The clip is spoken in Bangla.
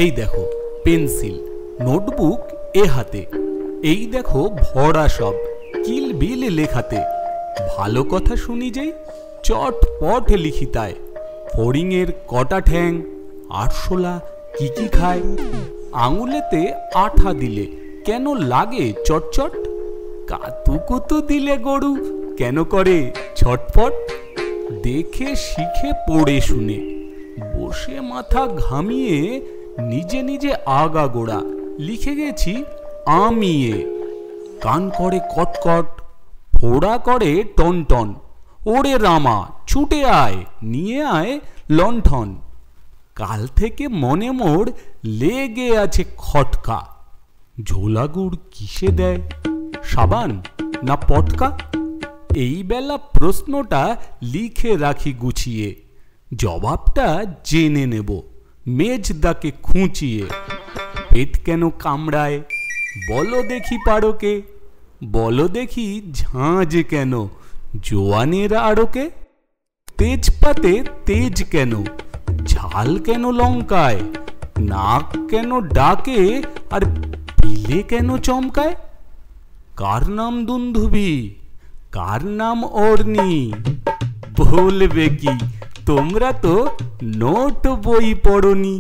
এই দেখো পেন্সিল, নোটবুক এ হাতে, এই দেখো ভরা সব কিল বিল লেখাতে। ভালো কথা শুনি যেই চটপট লিখি তাই। ফড়িংয়ের কটা ঠ্যাং, আরশোলা কি কি খায়। আঙুলেতে আঠা দিলে কেন লাগে চটচট। কাতুকুতু দিলে গরু কেন করে ছটপট। দেখে শিখে পড়ে শুনে বসে মাথা ঘামিয়ে নিজে নিজে আগাগোড়া লিখে গেছি আমিয়ে। কান করে কটকট, ফোড়া করে টনটন। ওরে রামা ছুটে আয়, নিয়ে আয় লণ্ঠন। কাল থেকে মনে মোর লেগে আছে খটকা। ঝোলাগুড় কিসে দেয়, সাবান না পটকা। এই বেলা প্রশ্নটা লিখে রাখি গুছিয়ে, জবাবটা জেনে নেব মেজদাকে খুঁচিয়ে। পেট কেন কামড়ায় বলো দেখি পারোকে, বলো দেখি ঝাঁঝ কেন জোয়ানের আড়কে। তেজপাতে তেজ কেন, ঝাল কেন লঙ্কায়, নাক কেন ডাকে আর পিলে কেন চমকায়। কার নাম দুন্ধুবি, কার নাম অর্নি, বলবে কি তোমরা তো নোট বই পড়নি।